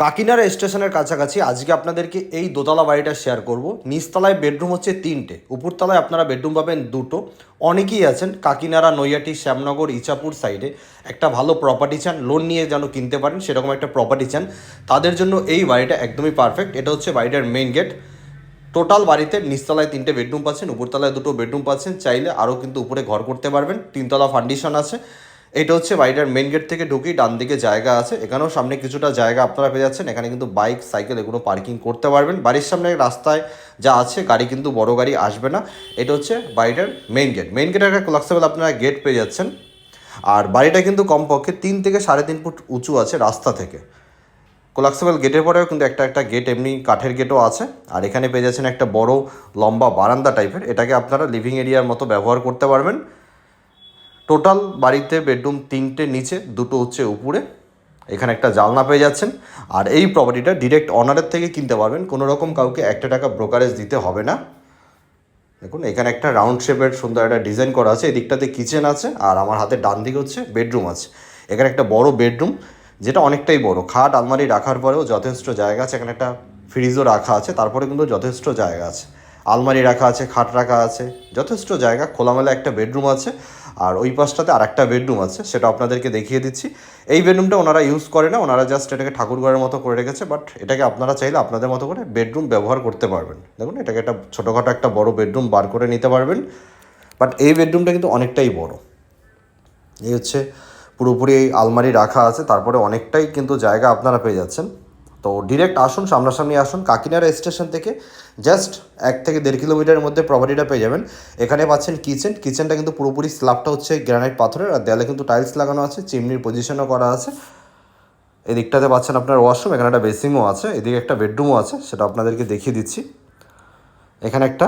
কাকিনাড়া স্টেশনের কাছাকাছি আজকে আপনাদেরকে এই দোতলা বাড়িটা শেয়ার করব। নিচতলায় বেডরুম হচ্ছে 3টে, উপরতলায় আপনারা বেডরুম পাবেন 2টো। অনেকেই আছেন কাকিনাড়া, নৈয়াটি, শ্যামনগর, ইচাপুর সাইডে একটা ভালো প্রপার্টি চান, লোন নিয়ে যেন কিনতে পারেন সেরকম একটা প্রপার্টি চান, তাদের জন্য এই বাড়িটা একদমই পারফেক্ট। এটা হচ্ছে বাড়িটার মেইন গেট। টোটাল বাড়িতে নিচতলায় 3টে বেডরুম পাচ্ছেন, উপরতলায় 2টো বেডরুম পাচ্ছেন, চাইলে আরও কিন্তু উপরে ঘর করতে পারবেন। 3তলা ফাউন্ডেশন আছে। এটা হচ্ছে বাড়িটার মেন গেট থেকে ঢুকেই ডান দিকে জায়গা আছে, এখানেও সামনে কিছুটা জায়গা আপনারা পেয়ে যাচ্ছেন। এখানে কিন্তু বাইক, সাইকেল এগুলো পার্কিং করতে পারবেন। বাড়ির সামনে রাস্তায় যা আছে গাড়ি কিন্তু বড় গাড়ি আসবে না। এটা হচ্ছে বাড়িটার মেন গেট। মেন গেটের একটা কোলাপসেবল আপনারা গেট পেয়ে যাচ্ছেন। আর বাড়িটা কিন্তু কমপক্ষে 3 থেকে 3.5 ফুট উঁচু আছে রাস্তা থেকে। কোলাপসেবল গেটের পরেও কিন্তু একটা গেট এমনি কাঠের গেটও আছে। আর এখানে পেয়ে যাচ্ছেন একটা বড় লম্বা বারান্দা টাইপের, এটাকে আপনারা লিভিং এরিয়ার মতো ব্যবহার করতে পারবেন। টোটাল বাড়িতে বেডরুম 3টে নিচে, 2টো হচ্ছে উপরে। এখানে একটা জানলা পেয়ে যাচ্ছেন। আর এই প্রপার্টিটা ডিরেক্ট অনারের থেকে কিনতে পারবেন, কোনো রকম কাউকে 1 টাকা ব্রোকারেজ দিতে হবে না। দেখুন এখানে একটা রাউন্ড শেপের সুন্দর একটা ডিজাইন করা আছে, এদিকটাতে কিচেন আছে আর আমার হাতে ডান দিকে হচ্ছে বেডরুম আছে। এখানে একটা বড় বেডরুম, যেটা অনেকটাই বড়, খাট আলমারি রাখার পরেও যথেষ্ট জায়গা আছে। এখানে একটা ফ্রিজও রাখা আছে, তারপরে কিন্তু যথেষ্ট জায়গা আছে। আলমারি রাখা আছে, খাট রাখা আছে, যথেষ্ট জায়গা। খোলামেলা একটা বেডরুম আছে। আর ওই পাশটাতে আর একটা বেডরুম আছে, সেটা আপনাদেরকে দেখিয়ে দিচ্ছি। এই বেডরুমটা ওনারা ইউজ করে না, ওনারা জাস্ট এটাকে ঠাকুরঘরের মতো করে রেখেছে, বাট এটাকে আপনারা চাইলে আপনাদের মতো করে বেডরুম ব্যবহার করতে পারবেন। দেখুন এটাকে একটা ছোটোখাটো একটা বড় বেডরুম বার করে নিতে পারবেন। বাট এই বেডরুমটা কিন্তু অনেকটাই বড়। এই হচ্ছে পুরোপুরি আলমারি রাখা আছে, তারপরে অনেকটাই কিন্তু জায়গা আপনারা পেয়ে যাচ্ছেন। তো ডিরেক্ট আসুন, সামনাসামনি আসুন। কাকিনাড়া স্টেশন থেকে জাস্ট 1 থেকে 1.5 কিলোমিটারের মধ্যে প্রপার্টিটা পেয়ে যাবেন। এখানে পাচ্ছেন কিচেনটা কিন্তু পুরোপুরি স্ল্যাবটা হচ্ছে গ্রানাইট পাথরের, আর দেয়ালে কিন্তু টাইলস লাগানো আছে, চিমনির পজিশনও করা আছে। এদিকটাতে পাচ্ছেন আপনার ওয়াশরুম, এখানে একটা বেসিংও আছে, এদিকে একটা বেডরুমও আছে, সেটা আপনাদেরকে দেখিয়ে দিচ্ছি। এখানে একটা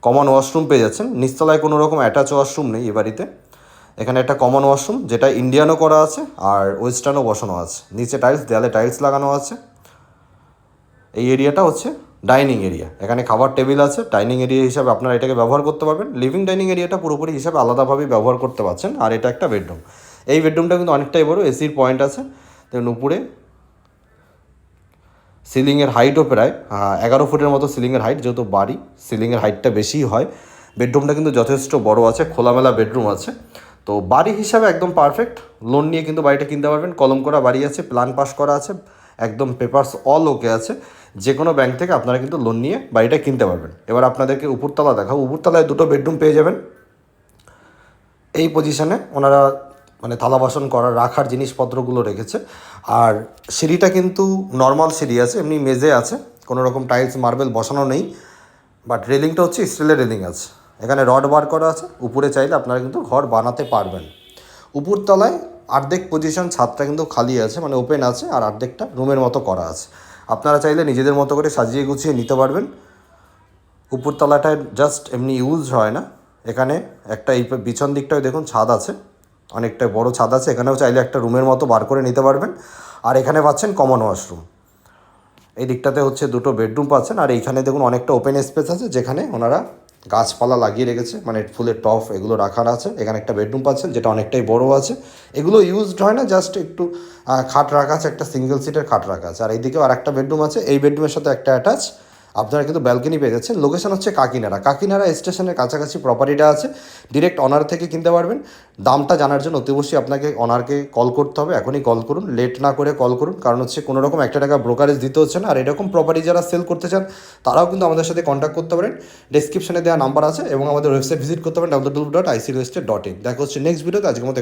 কমন ওয়াশরুম পেয়ে যাচ্ছেন। নিচতলায় কোনো রকম অ্যাটাচ ওয়াশরুম নেই এ বাড়িতে। এখানে একটা কমন ওয়াশরুম, যেটা ইন্ডিয়ানও করা আছে আর ওয়েস্টার্নও বসানো আছে। নিচে টাইলস, দেয়ালে টাইলস লাগানো আছে। এই এরিয়াটা হচ্ছে ডাইনিং এরিয়া, এখানে খাবার টেবিল আছে। ডাইনিং এরিয়া হিসাবে আপনারা এটাকে ব্যবহার করতে পারবেন। লিভিং ডাইনিং এরিয়াটা পুরোপুরি হিসাবে আলাদাভাবেই ব্যবহার করতে পারছেন। আর এটা একটা বেডরুম। এই বেডরুমটা কিন্তু অনেকটাই বড়, এসির পয়েন্ট আছে। দেখুন উপরে সিলিংয়ের হাইটও প্রায় 11 ফুটের মতো সিলিংয়ের হাইট, যেহেতু বাড়ি সিলিংয়ের হাইটটা বেশিই হয়। বেডরুমটা কিন্তু যথেষ্ট বড় আছে, খোলামেলা বেডরুম আছে। তো বাড়ি হিসাবে একদম পারফেক্ট। লোন নিয়ে কিন্তু বাড়িটা কিনতে পারবেন। কলম করা বাড়ি আছে, প্ল্যান পাস করা আছে, একদম পেপারস অল ওকে আছে। যে কোনো ব্যাংক থেকে আপনারা কিন্তু লোন নিয়ে বাড়িটা কিনতে পারবেন। এবার আপনাদেরকে উপরতলা দেখাও। উপরতলায় 2টো বেডরুম পেয়ে যাবেন। এই পজিশনে ওনারা মানে থালা বাসন করার রাখার জিনিসপত্রগুলো রেখেছে। আর সিঁড়িটা কিন্তু নর্মাল সিঁড়ি আছে, এমনি মেঝে আছে, কোনো রকম টাইলস মার্বেল বসানো নেই। বাট রেলিংটা হচ্ছে স্টিলের রেলিং আছে। এখানে রড বার করা আছে, উপরে চাইলে আপনারা কিন্তু ঘর বানাতে পারবেন। উপরতলায় অর্ধেক পজিশন ছাদটা কিন্তু খালি আছে, মানে ওপেন আছে, আর অর্ধেকটা রুমের মতো করা আছে। আপনারা চাইলে নিজেদের মতো করে সাজিয়ে গুছিয়ে নিতে পারবেন। উপরতলাটায় জাস্ট এমনি ইউজ হয় না। এখানে একটা এই পিছন দিকটায় দেখুন ছাদ আছে, অনেকটা বড় ছাদ আছে, এখানেও চাইলে একটা রুমের মতো বার করে নিতে পারবেন। আর এখানে পাচ্ছেন কমন ওয়াশরুম। এই দিকটাতে হচ্ছে 2টো বেডরুম পাচ্ছেন। আর এইখানে দেখুন অনেকটা ওপেন স্পেস আছে, যেখানে ওনারা গাছপালা লাগিয়ে রেখেছে, মানে ফুলের টব এগুলো রাখার আছে। এখানে একটা বেডরুম পাচ্ছেন, যেটা অনেকটাই বড় আছে। এগুলো ইউজড হয় না, জাস্ট একটু খাট রাখা আছে, একটা সিঙ্গেল সিটের খাট রাখা আছে। আর এইদিকেও আর একটা বেডরুম আছে, এই বেডরুমের সাথে একটা অ্যাটাচ। আপনারা কিন্তু ব্যালকনি পেয়ে যাচ্ছেন। লোকেশন হচ্ছে কাকিনাড়া স্টেশনের কাছাকাছি প্রপার্টিটা আছে। ডিরেক্ট অনার থেকে কিনতে পারবেন। দামটা জানার জন্য অতি অবশ্যই আপনাকে অনারকে কল করতে হবে। এখনই কল করুন, লেট না করে কল করুন, কারণ হচ্ছে কোনো রকম 1 টাকা ব্রোকারেজ দিতে হচ্ছে না। আর এরকম প্রপার্টি যারা সেল করতে চান তারাও কিন্তু আমাদের সাথে কন্ট্যাক্ট করতে পারেন। ডেসক্রিপশনে দেওয়া নাম্বার আছে, এবং আমাদের ওয়েবসাইট ভিজিট করতে পারেন www.icrealestate.in। দেখা হচ্ছে নেক্সট ভিডিওতে। আজকের মতো